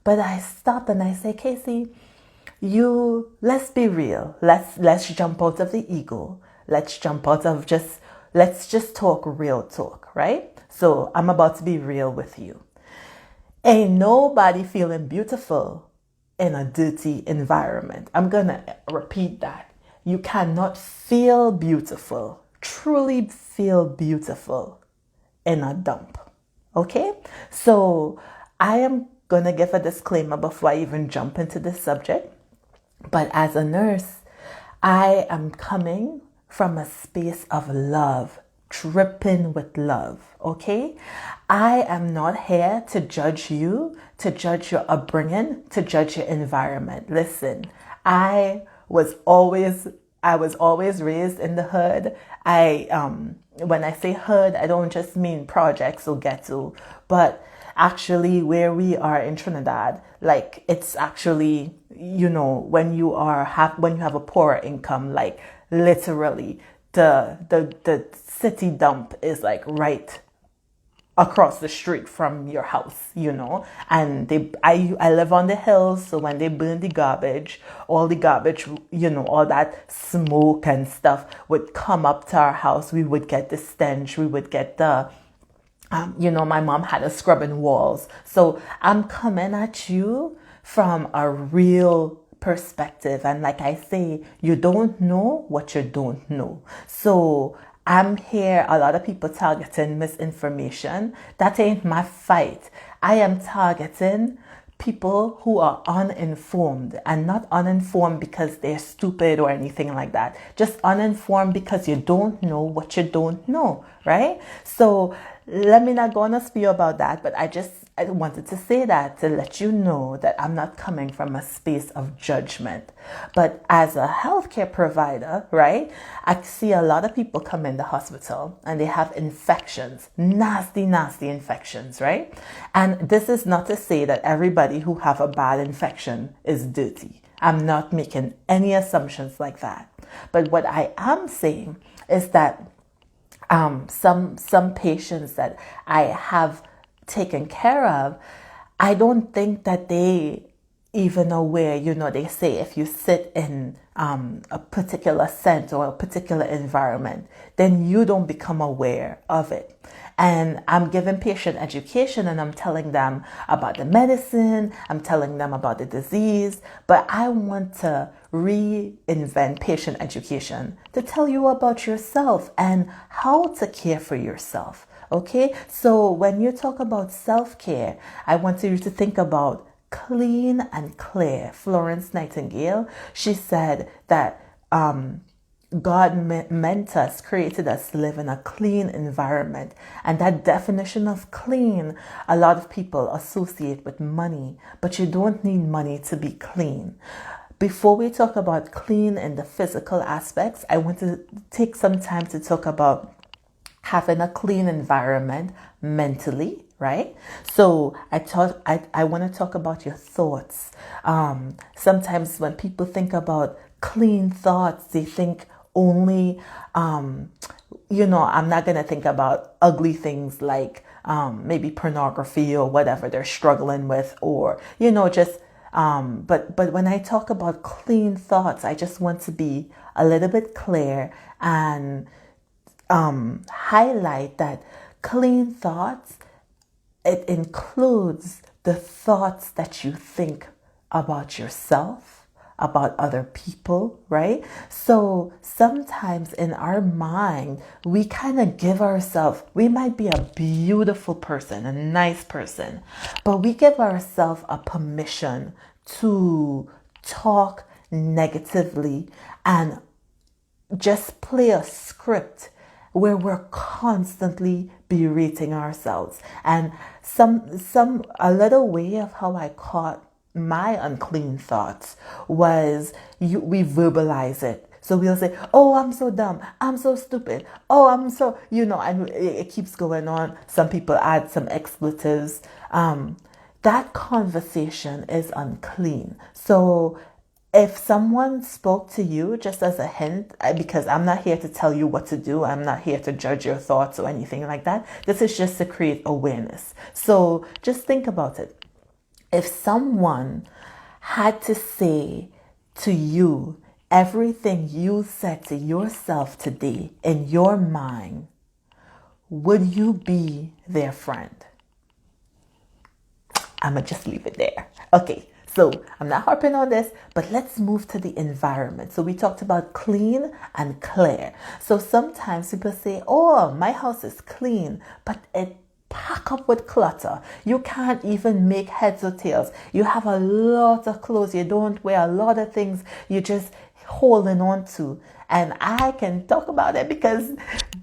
But I stop and I say, Casey, let's be real. Let's jump out of the ego. Let's just talk real talk, right? So I'm about to be real with you. Ain't nobody feeling beautiful in a dirty environment. I'm gonna repeat that. You cannot feel beautiful, truly feel beautiful in a dump. Okay? So I am gonna give a disclaimer before I even jump into this subject. But as a nurse, I am coming from a space of love, dripping with love, okay? I am not here to judge you, to judge your upbringing, to judge your environment. Listen, I was always raised in the hood. When I say hood, I don't just mean projects or ghetto, but actually where we are in Trinidad, like it's actually, when you have a poorer income, like literally the city dump is like right across the street from your house, and I live on the hills, so when they burn the garbage, all that smoke and stuff would come up to our house. We would get the stench, we would get the my mom had us scrubbing walls. So I'm coming at you from a real perspective. And like I say, you don't know what you don't know. So I'm here, a lot of people targeting misinformation. That ain't my fight. I am targeting people who are uninformed, and not uninformed because they're stupid or anything like that. Just uninformed because you don't know what you don't know, right? So let me not go on a spiel about that, but I wanted to say that to let you know that I'm not coming from a space of judgment. But as a healthcare provider, right, I see a lot of people come in the hospital and they have infections, nasty, nasty infections, right? And this is not to say that everybody who have a bad infection is dirty. I'm not making any assumptions like that. But what I am saying is that some patients that I have taken care of, I don't think that they even aware. They say if you sit in a particular scent or a particular environment, then you don't become aware of it. And I'm giving patient education and I'm telling them about the medicine, I'm telling them about the disease, but I want to reinvent patient education to tell you about yourself and how to care for yourself. Okay, so when you talk about self-care, I want you to think about clean and clear. Florence Nightingale, she said that God meant us, created us to live in a clean environment. And that definition of clean, a lot of people associate with money, but you don't need money to be clean. Before we talk about clean in the physical aspects, I want to take some time to talk about having a clean environment mentally, right? So I want to talk about your thoughts. Sometimes when people think about clean thoughts, they think only, I'm not going to think about ugly things like maybe pornography or whatever they're struggling with, or, but when I talk about clean thoughts, I just want to be a little bit clear and highlight that clean thoughts, it includes the thoughts that you think about yourself, about other people, right? So sometimes in our mind, we kind of give ourselves, we might be a beautiful person, a nice person, but we give ourselves a permission to talk negatively and just play a script where we're constantly berating ourselves. And a little way of how I caught my unclean thoughts was we verbalize it. So we'll say, oh, I'm so dumb, I'm so stupid, oh, I'm so, and it keeps going on. Some people add some expletives. That conversation is unclean. So if someone spoke to you, just as a hint, because I'm not here to tell you what to do, I'm not here to judge your thoughts or anything like that. This is just to create awareness. So just think about it. If someone had to say to you everything you said to yourself today in your mind, would you be their friend? I'm going to just leave it there. Okay, so I'm not harping on this, but let's move to the environment. So we talked about clean and clear. So sometimes people say, oh, my house is clean, but it pack up with clutter. You can't even make heads or tails. You have a lot of clothes. You don't wear a lot of things. You just holding on to. And I can talk about it because,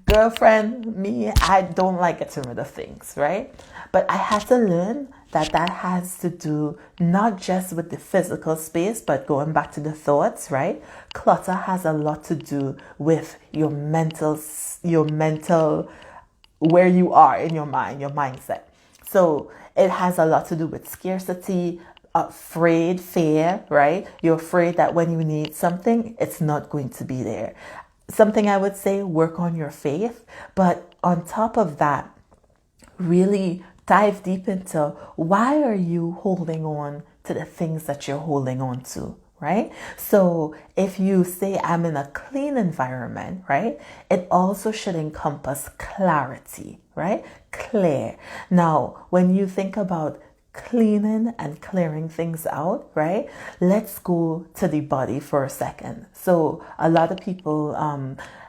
girlfriend, me, I don't like getting rid of things, right? But I had to learn that has to do not just with the physical space, but going back to the thoughts, right? Clutter has a lot to do with your mental, where you are in your mind, your mindset. So it has a lot to do with scarcity, fear, right? You're afraid that when you need something, it's not going to be there. Something I would say, work on your faith. But on top of that, really dive deep into why are you holding on to the things that you're holding on to, right? So if you say I'm in a clean environment, right, it also should encompass clarity, right? Clear. Now, when you think about cleaning and clearing things out, right? Let's go to the body for a second. So a lot of people,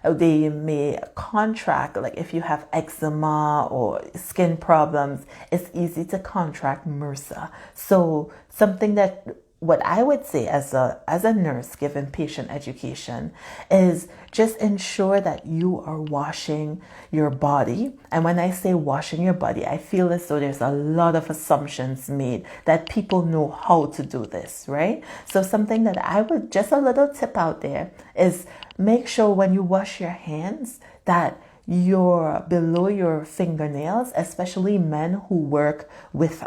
they may contract, like if you have eczema or skin problems, it's easy to contract MRSA. So something that what I would say as a nurse giving patient education is just ensure that you are washing your body. And when I say washing your body, I feel as though there's a lot of assumptions made that people know how to do this, right? So something that I would, just a little tip out there, is make sure when you wash your hands that you're below your fingernails, especially men who work with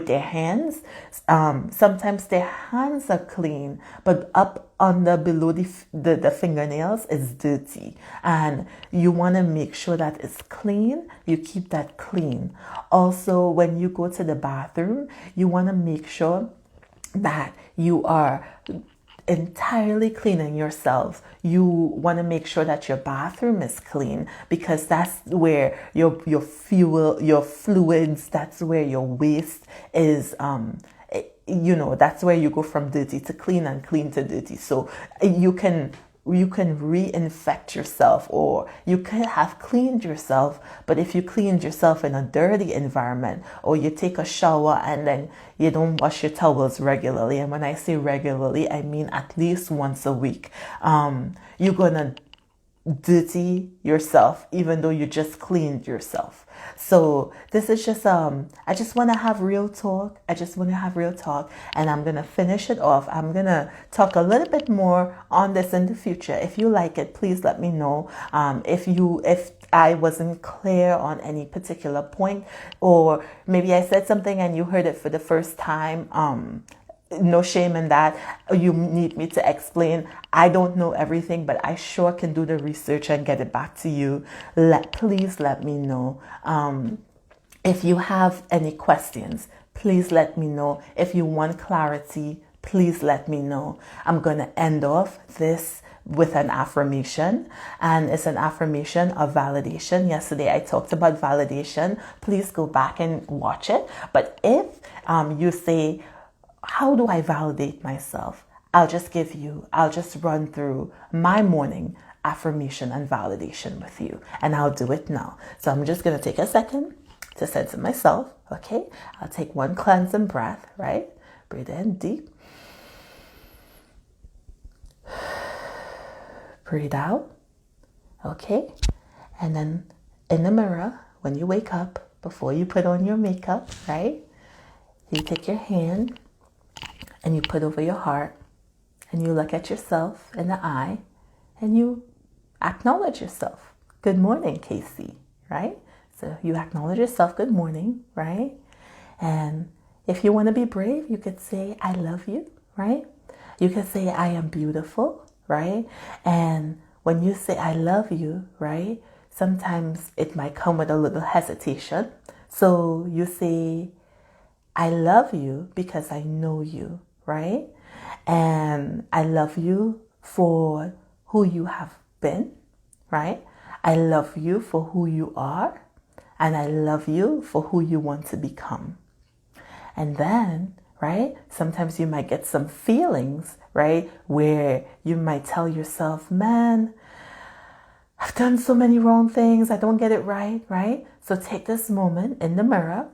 their hands. Sometimes their hands are clean, but up under below the fingernails is dirty. And you want to make sure that it's clean. You keep that clean. Also, when you go to the bathroom, you want to make sure that you are entirely cleaning yourself. You want to make sure that your bathroom is clean, because that's where your fuel, your fluids, that's where your waste is. That's where you go from dirty to clean and clean to dirty. So you can reinfect yourself, or you can have cleaned yourself, but if you cleaned yourself in a dirty environment, or you take a shower and then you don't wash your towels regularly, and when I say regularly, I mean at least once a week, you're gonna dirty yourself even though you just cleaned yourself. So this is just I just want to have real talk. And I'm going to finish it off. I'm going to talk a little bit more on this in the future. If you like it, please let me know. If I wasn't clear on any particular point, or maybe I said something and you heard it for the first time, no shame in that. You need me to explain. I don't know everything, but I sure can do the research and get it back to you. Please let me know. If you have any questions, please let me know. If you want clarity, please let me know. I'm going to end off this with an affirmation, and it's an affirmation of validation. Yesterday I talked about validation. Please go back and watch it. But if you say, how do I validate myself? I'll just run through my morning affirmation and validation with you, and I'll do it now. So I'm just going to take a second to center myself. Okay. I'll take one cleansing breath, right? Breathe in deep. Breathe out. Okay. And then in the mirror, when you wake up, before you put on your makeup, right? You take your hand and you put over your heart, and you look at yourself in the eye, and you acknowledge yourself. Good morning, Casey, right? So you acknowledge yourself, good morning, right? And if you want to be brave, you could say, I love you, right? You could say, I am beautiful, right? And when you say, I love you, right? Sometimes it might come with a little hesitation. So you say, I love you because I know you, right? And I love you for who you have been, right? I love you for who you are, and I love you for who you want to become. And then, right, sometimes you might get some feelings, right, where you might tell yourself, man, I've done so many wrong things. I don't get it right, right? So take this moment in the mirror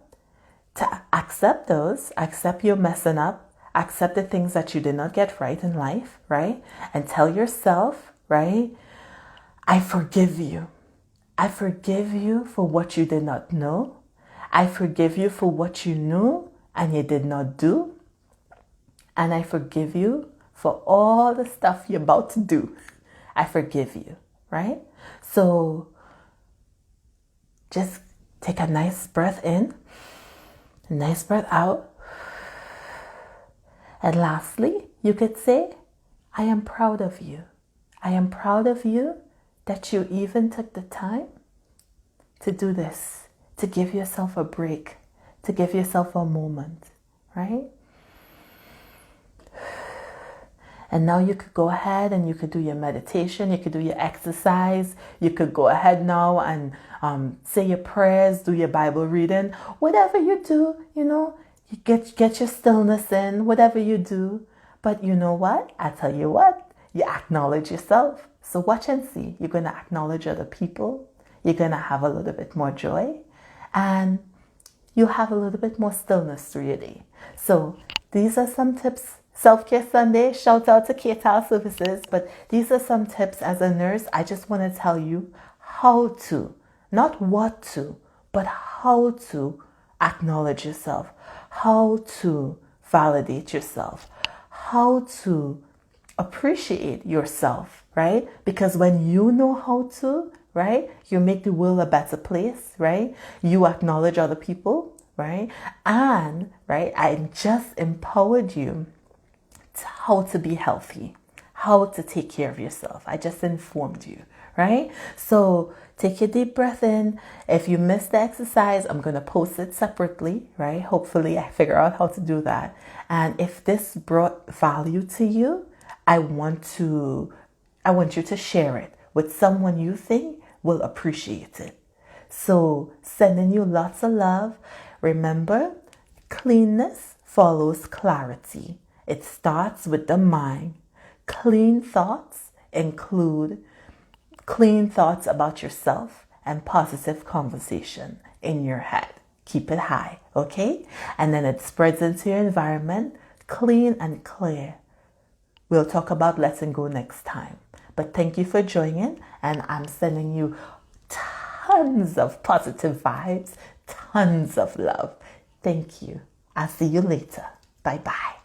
to accept those, accept you're messing up, accept the things that you did not get right in life, right? And tell yourself, right, I forgive you. I forgive you for what you did not know. I forgive you for what you knew and you did not do. And I forgive you for all the stuff you're about to do. I forgive you, right? So just take a nice breath in, a nice breath out. And lastly, you could say, I am proud of you. I am proud of you that you even took the time to do this, to give yourself a break, to give yourself a moment, right? And now you could go ahead and you could do your meditation, you could do your exercise, you could go ahead now and say your prayers, do your Bible reading, whatever you do, you get your stillness in, whatever you do. But you know what? I tell you what, you acknowledge yourself. So watch and see. You're going to acknowledge other people. You're going to have a little bit more joy. And you have a little bit more stillness through your day. So these are some tips. Self-Care Sunday, shout out to K-Tal Services. But these are some tips as a nurse. I just want to tell you how to, not what to, but how to acknowledge yourself, how to validate yourself, how to appreciate yourself, right? Because when you know how to, right, you make the world a better place, right? You acknowledge other people, right? And, right, I just empowered you to how to be healthy, how to take care of yourself. I just informed you, right? So take your deep breath in. If you missed the exercise, I'm going to post it separately, right? Hopefully I figure out how to do that. And if this brought value to you, I want you to share it with someone you think will appreciate it. So sending you lots of love. Remember, cleanness follows clarity. It starts with the mind. Clean thoughts include clean thoughts about yourself and positive conversation in your head. Keep it high, okay? And then it spreads into your environment, clean and clear. We'll talk about letting go next time. But thank you for joining, and I'm sending you tons of positive vibes, tons of love. Thank you. I'll see you later. Bye-bye.